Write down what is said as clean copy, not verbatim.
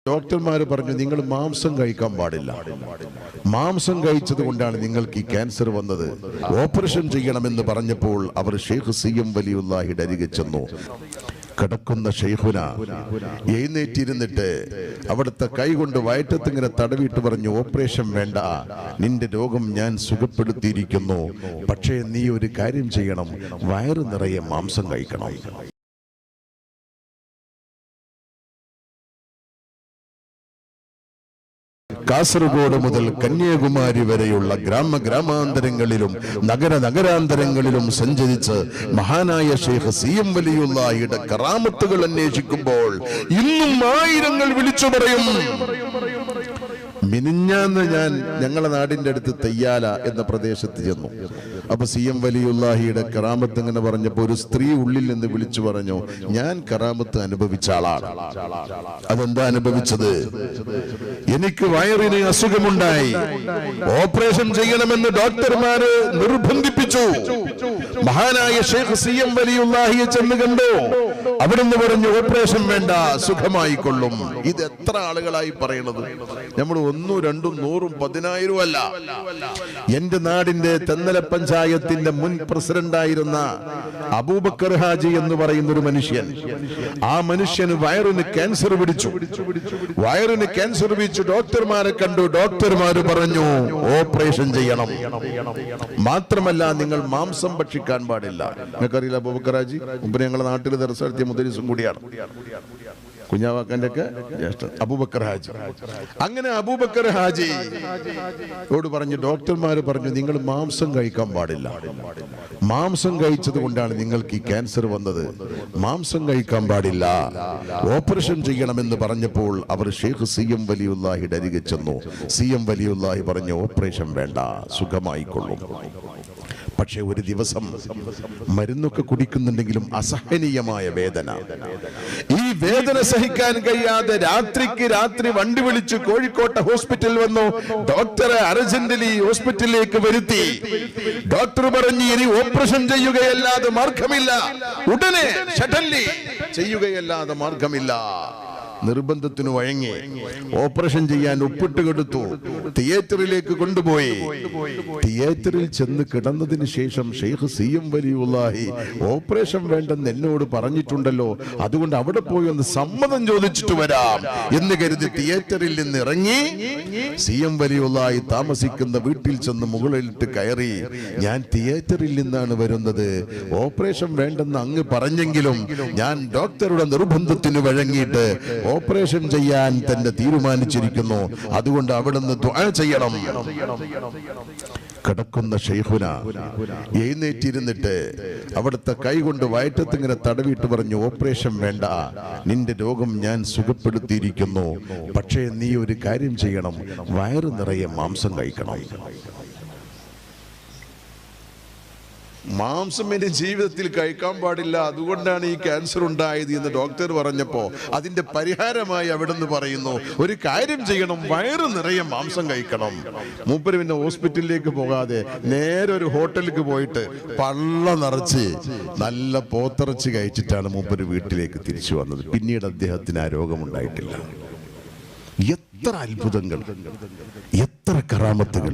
ഡോക്ടർമാർ പറഞ്ഞു നിങ്ങൾ മാംസം കഴിക്കാൻ പാടില്ല. മാംസം കഴിച്ചത് കൊണ്ടാണ് നിങ്ങൾക്ക് ഈ ക്യാൻസർ വന്നത്. ഓപ്പറേഷൻ ചെയ്യണമെന്ന് പറഞ്ഞപ്പോൾ അവർ ഷെയ്ഖ് സിഎം വലിയുള്ളാഹിയുടെ അരികെ ചെന്നു. കിടക്കുന്ന ഷെയ്ഖുന എഴുന്നേറ്റിരുന്നിട്ട് അവിടുത്തെ കൈ കൊണ്ട് വയറ്റത്തിങ്ങനെ തടവിട്ട് പറഞ്ഞു, ഓപ്പറേഷൻ വേണ്ട, നിന്റെ രോഗം ഞാൻ സുഖപ്പെടുത്തിയിരിക്കുന്നു. പക്ഷേ നീ ഒരു കാര്യം ചെയ്യണം, വയറ് നിറയെ മാംസം കഴിക്കണം. കാസർഗോഡ് മുതൽ കന്യാകുമാരി വരെയുള്ള ഗ്രാമാന്തരങ്ങളിലും നഗരാന്തരങ്ങളിലും സഞ്ചരിച്ച് മഹാനായ ഷെയ്ഖ് സിഎം വലിയുള്ളാഹിയുടെ കറാമത്തുകൾ അന്വേഷിക്കുമ്പോൾ ഇന്നും ആയിരങ്ങൾ വിളിച്ചു പറയും. മിനിഞ്ഞാന്ന് ഞാൻ ഞങ്ങളുടെ നാടിന്റെ അടുത്ത് തെയ്യാല എന്ന പ്രദേശത്ത് ചെന്നു. അപ്പൊ സിഎം വലിയുള്ളാഹിയുടെ കറാമത്ത് ഇങ്ങനെ പറഞ്ഞപ്പോ ഒരു സ്ത്രീ ഉള്ളിൽ നിന്ന് വിളിച്ചു പറഞ്ഞു, ഞാൻ കറാമത്ത് അനുഭവിച്ച ആളാണ്. അതെന്താ അനുഭവിച്ചത്? എനിക്ക് വയറിന് അസുഖമുണ്ടായി, ഓപ്പറേഷൻ ചെയ്യണമെന്ന് ഡോക്ടർമാര് നിർബന്ധിപ്പിച്ചു. മഹാനായ ഷെയ്ഖ് സിഎം വലിയുള്ളാഹിയെ ചെന്ന് കണ്ടു. അവിടുന്ന് പറഞ്ഞു, ഓപ്പറേഷൻ വേണ്ട, സുഖമായിക്കൊള്ളും. ഇത് എത്ര ആളുകളായി പറയണത്? നമ്മൾ 1, 2, 100, 10,000 അല്ല. എന്റെ നാടിന്റെ തെന്നല പഞ്ചായത്തിന്റെ മുൻ പ്രസിഡന്റായിരുന്ന അബൂബക്കർ ഹാജി എന്ന് പറയുന്ന ഒരു മനുഷ്യൻ, ആ മനുഷ്യന് വയറിന് ക്യാൻസർ പിടിച്ചു. വയറിന് ക്യാൻസർ പിടിച്ചു. ഡോക്ടർമാരെ കണ്ടു. ഡോക്ടർമാര് പറഞ്ഞു, ഓപ്പറേഷൻ ചെയ്യണം. മാത്രമല്ല നിങ്ങൾ മാംസം ഭക്ഷിക്കാൻ പാടില്ല. നിങ്ങൾക്കറിയില്ല അബൂബക്കർ ഹാജി മുമ്പ് ഞങ്ങളുടെ നാട്ടിൽ ദർസ് നടത്തിയ മുദരിസും കൂടിയാണ്. കുഞ്ഞാവാക്കന്റെ ഒക്കെ ജ്യേഷ്ഠൻ അബൂബക്കർ ഹാജി. അങ്ങനെ അബൂബക്കർ ഹാജിയോട് പറഞ്ഞു, ഡോക്ടർമാർ പറഞ്ഞു നിങ്ങൾ മാംസം കഴിക്കാൻ പാടില്ല. മാംസം കഴിച്ചത് കൊണ്ടാണ് നിങ്ങൾക്ക് ഈ ക്യാൻസർ വന്നത്. മാംസം കഴിക്കാൻ പാടില്ല, ഓപ്പറേഷൻ ചെയ്യണമെന്ന് പറഞ്ഞപ്പോൾ അവർ ഷെയ്ഖ് സിഎം വലിയുള്ളാഹിയുടെ അരികെ ചെന്നു. സിഎം വലിയുള്ളാഹി പറഞ്ഞു, ഓപ്പറേഷൻ വേണ്ട, സുഖമായിക്കൊള്ളും. പക്ഷെ ഒരു ദിവസം മരുന്നൊക്കെ കുടിക്കുന്നുണ്ടെങ്കിലും അസഹനീയമായ വേദന. ഈ വേദന സഹിക്കാൻ കഴിയാതെ രാത്രി വണ്ടി വിളിച്ച് കോഴിക്കോട്ടെ ഹോസ്പിറ്റലിൽ വന്നു. ഡോക്ടറെ അർജന്റലി ഹോസ്പിറ്റലിലേക്ക് വരുത്തി. ഡോക്ടർ പറഞ്ഞു, ഇനി ഓപ്പറേഷൻ ചെയ്യുകയല്ലാതെ മാർഗമില്ല, ഉടനെ ഷട്ടൻലി ചെയ്യുകയല്ലാതെ മാർഗമില്ല. നിർബന്ധത്തിന് വഴങ്ങി ഓപ്പറേഷൻ ചെയ്യാൻ ഒപ്പിട്ട് കൊടുത്തു. തിയേറ്ററിലേക്ക് കൊണ്ടുപോയി. തിയേറ്ററിൽ ചെന്ന് കിടന്നതിന് ശേഷം ഷെയ്ഖ് സിഎം വലിയുള്ളാഹി ഓപ്പറേഷൻ വേണ്ടെന്ന് എന്നോട് പറഞ്ഞിട്ടുണ്ടല്ലോ, അതുകൊണ്ട് അവിടെ പോയി ഒന്ന് സമ്മതം ചോദിച്ചിട്ട് വരാം എന്ന് കരുതി തിയേറ്ററിൽ നിന്ന് ഇറങ്ങി സിഎം വലിയുള്ളാഹി താമസിക്കുന്ന വീട്ടിൽ ചെന്ന് മുകളിലിട്ട് കയറി. ഞാൻ തിയേറ്ററിൽ നിന്നാണ് വരുന്നത്, ഓപ്പറേഷൻ വേണ്ടെന്ന് അങ്ങ് പറഞ്ഞെങ്കിലും ഞാൻ ഡോക്ടറുടെ നിർബന്ധത്തിന് വഴങ്ങിയിട്ട് ഓപ്പറേഷൻ ചെയ്യാൻ തന്നെ തീരുമാനിച്ചിരിക്കുന്നു, അതുകൊണ്ട് അവിടുന്ന് ദുആ ചെയ്യണം. കിടക്കുന്ന ഷെയ്ഖുന എഴുന്നേറ്റിരുന്നിട്ട് അവിടുത്തെ കൈ കൊണ്ട് വയറ്റത്തിങ്ങനെ തടവിട്ട് പറഞ്ഞു, ഓപ്പറേഷൻ വേണ്ട, നിന്റെ രോഗം ഞാൻ സുഖപ്പെടുത്തിയിരിക്കുന്നു. പക്ഷേ നീ ഒരു കാര്യം ചെയ്യണം, വയറ് നിറയെ മാംസം കഴിക്കണം. മാംസം എന്റെ ജീവിതത്തിൽ കഴിക്കാൻ പാടില്ല, അതുകൊണ്ടാണ് ഈ ക്യാൻസർ ഉണ്ടായത് എന്ന് ഡോക്ടർ പറഞ്ഞപ്പോ അതിന്റെ പരിഹാരമായി അവിടുന്ന് പറയുന്നു, ഒരു കാര്യം ചെയ്യണം, വയറ് നിറയെ മാംസം കഴിക്കണം. മൂപ്പര് പിന്നെ ഹോസ്പിറ്റലിലേക്ക് പോകാതെ നേരെ ഒരു ഹോട്ടലിലേക്ക് പോയിട്ട് പള്ള നിറച്ച് നല്ല പോത്തിറച്ചി കഴിച്ചിട്ടാണ് മൂപ്പര് വീട്ടിലേക്ക് തിരിച്ചു വന്നത്. പിന്നീട് അദ്ദേഹത്തിന് ആ രോഗമുണ്ടായിട്ടില്ല. എത്ര അത്ഭുതങ്ങൾ, എത്ര കറാമത്തുകൾ!